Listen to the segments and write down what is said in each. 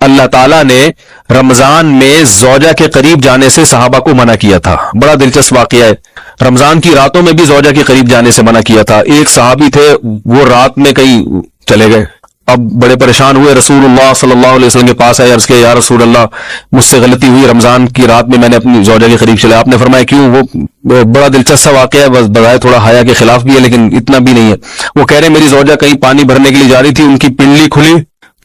اللہ تعالیٰ نے رمضان میں زوجہ کے قریب جانے سے صحابہ کو منع کیا تھا. بڑا دلچسپ واقعہ ہے. رمضان کی راتوں میں بھی زوجہ کے قریب جانے سے منع کیا تھا. ایک صحابی تھے, وہ رات میں کہیں چلے گئے, اب بڑے پریشان ہوئے, رسول اللہ صلی اللہ علیہ وسلم کے پاس آئے, عرض کیا یا رسول اللہ مجھ سے غلطی ہوئی, رمضان کی رات میں نے اپنی زوجہ کے قریب چلا. آپ نے فرمایا کیوں؟ وہ بڑا دلچسپ سا واقعہ ہے, بس بظاہر تھوڑا حیا کے خلاف بھی ہے لیکن اتنا بھی نہیں ہے. وہ کہہ رہے میری زوجہ کہیں پانی بھرنے کے لیے جا رہی تھی, ان کی پنڈلی کھلی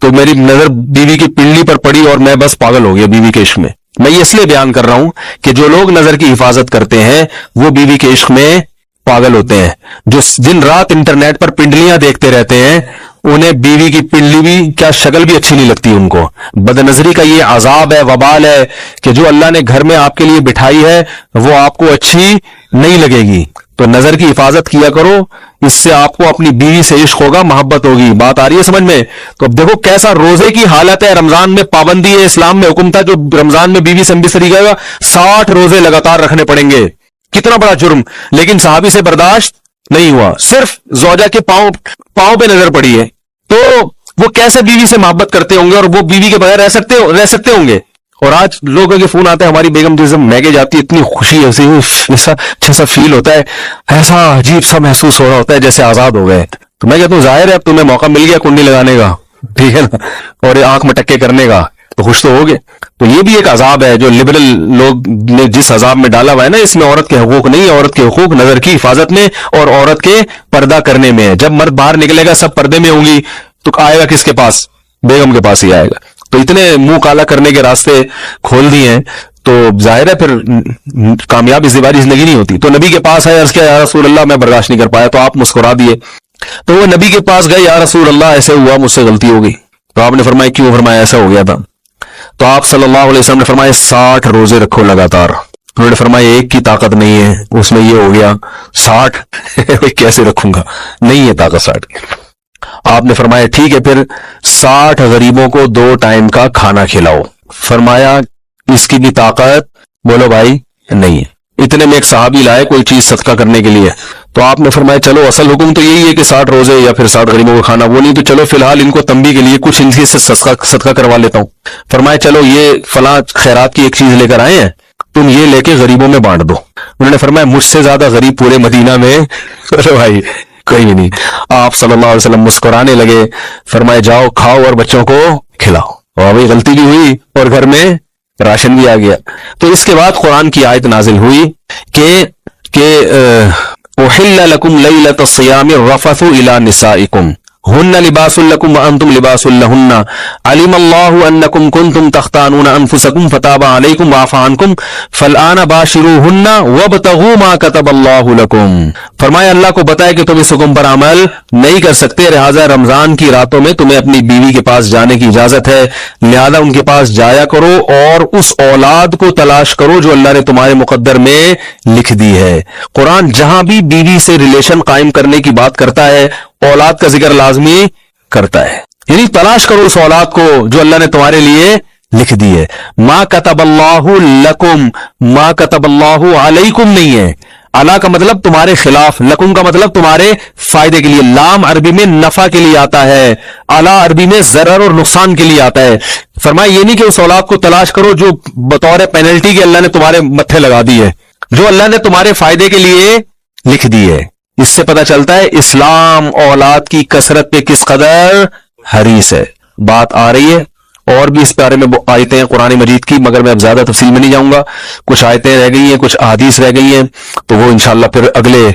تو میری نظر بیوی کی پنڈلی پر پڑی اور میں بس پاگل ہو گیا بیوی کے عشق میں. میں یہ اس لیے بیان کر رہا ہوں کہ جو لوگ نظر کی حفاظت کرتے ہیں وہ بیوی کے عشق میں پاگل ہوتے ہیں. جو دن رات انٹرنیٹ پر پنڈلیاں دیکھتے رہتے ہیں انہیں بیوی کی پنڈلی بھی کیا شکل بھی اچھی نہیں لگتی ان کو. بد نظری کا یہ عذاب ہے, وبال ہے کہ جو اللہ نے گھر میں آپ کے لیے بٹھائی ہے وہ آپ کو اچھی نہیں لگے گی. تو نظر کی حفاظت کیا کرو, اس سے آپ کو اپنی بیوی سے عشق ہوگا, محبت ہوگی. بات آ رہی ہے سمجھ میں؟ تو اب دیکھو کیسا روزے کی حالت ہے. رمضان میں پابندی ہے, اسلام میں حکم تھا جو رمضان میں بیوی سے انبستری گئے گا 60 روزے لگاتار رکھنے پڑیں گے. کتنا بڑا جرم, لیکن صحابی سے برداشت نہیں ہوا. صرف زوجہ کے پاؤں پہ نظر پڑی ہے تو وہ کیسے بیوی سے محبت کرتے ہوں گے اور وہ بیوی کے بغیر رہ سکتے ہوں گے. اور آج لوگوں کے فون آتے ہیں ہماری بیگم جس میگے جاتی ہے اتنی خوشی ایسی اچھا سا فیل ہوتا ہے, ایسا عجیب سا محسوس ہو رہا ہوتا ہے جیسے آزاد ہو گئے. تو میں کہتا ہوں ظاہر ہے اب تمہیں موقع مل گیا کنڈی لگانے کا, ٹھیک ہے نا, اور آنکھ میں ٹکے کرنے کا, تو خوش تو ہوگے. تو یہ بھی ایک عذاب ہے جو لبرل لوگ نے جس عذاب میں ڈالا ہوا ہے نا, اس میں عورت کے حقوق نہیں, عورت کے حقوق نظر کی حفاظت میں اور عورت کے پردہ کرنے میں ہے. جب مرد باہر نکلے گا سب پردے میں ہوں گی تو آئے گا کس کے پاس؟ بیگم کے پاس ہی آئے گا. تو اتنے منہ کالا کرنے کے راستے کھول دیے ہیں تو ظاہر ہے پھر کامیاب ازدواجی زندگی نہیں ہوتی. تو نبی کے پاس آئے, عرض کیا یا رسول اللہ میں برداشت نہیں کر پایا, تو آپ مسکرا دیے. تو وہ نبی کے پاس گئے, یا رسول اللہ ایسے ہوا, مجھ سے غلطی ہو گئی. تو آپ نے فرمایا کیوں؟ فرمایا ایسا ہو گیا تھا. تو آپ صلی اللہ علیہ وسلم نے فرمایا 60 روزے رکھو لگاتار. انہوں نے فرمایا ایک کی طاقت نہیں ہے, اس میں یہ ہو گیا 60 کیسے رکھوں گا, نہیں ہے طاقت 60. آپ نے فرمایا ٹھیک ہے پھر 60 غریبوں کو 2 ٹائم کا کھانا کھلاؤ. فرمایا اس کی بھی طاقت بولو بھائی نہیں ہے. اتنے میں ایک صحابی لائے کوئی چیز صدقہ کرنے کے لیے, تو آپ نے فرمایا چلو اصل حکم تو یہی ہے کہ 60 روزے یا پھر 60 غریبوں کو کھانا, وہ نہیں تو چلو فی الحال ان کو تنبیہ کے لیے کچھ ان سے صدقہ کروا لیتا ہوں. فرمایا چلو یہ فلاں خیرات کی ایک چیز لے کر آئے ہیں, تم یہ لے کے غریبوں میں بانٹ دو. انہوں نے فرمایا مجھ سے زیادہ غریب پورے مدینہ میں بھائی کوئی نہیں. آپ صلی اللہ علیہ وسلم مسکرانے لگے, فرمایا جاؤ کھاؤ اور بچوں کو کھلاؤ. اور وہی غلطی بھی ہوئی اور گھر میں راشن بھی آ گیا. تو اس کے بعد قرآن کی آیت نازل ہوئی کہ احل لکم لیلۃ الصیام الرفث الی نسائکم ہن لباس لکم وانتم لباس لہن علم اللہ انکم کنتم تختانون انفسکم فتاب علیکم وعفی عنکم فالآن باشروہن وابتغوا ما کتب اللہ لکم. فرمایا اللہ کو بتائے کہ تم اس حکم پر عمل نہیں کر سکتے, لہذا رمضان کی راتوں میں تمہیں اپنی بیوی کے پاس جانے کی اجازت ہے, لہذا ان کے پاس جایا کرو اور اس اولاد کو تلاش کرو جو اللہ نے تمہارے مقدر میں لکھ دی ہے. قرآن جہاں بھی بیوی سے ریلیشن قائم کرنے کی بات کرتا ہے اولاد کا ذکر لازمی کرتا ہے, یعنی تلاش کرو اس اولاد کو جو اللہ نے تمہارے لیے لکھ دی ہے. ما کتب اللہ لکم, ما کتب اللہ علیکم نہیں ہے. علا کا مطلب تمہارے خلاف, لکم کا مطلب تمہارے فائدے کے لیے. لام عربی میں نفع کے لیے آتا ہے, علا عربی میں ضرر اور نقصان کے لیے آتا ہے. فرمایا یہ نہیں کہ اس اولاد کو تلاش کرو جو بطور پینلٹی کے اللہ نے تمہارے متھے لگا دی ہے, جو اللہ نے تمہارے فائدے کے لیے لکھ دی ہے. اس سے پتہ چلتا ہے اسلام اولاد کی کثرت پہ کس قدر حریص ہے. بات آ رہی ہے اور بھی اس بارے میں آیتیں ہیں قرآن مجید کی, مگر میں اب زیادہ تفصیل میں نہیں جاؤں گا. کچھ آیتیں رہ گئی ہیں, کچھ احادیث رہ گئی ہیں, تو وہ انشاءاللہ پھر اگلے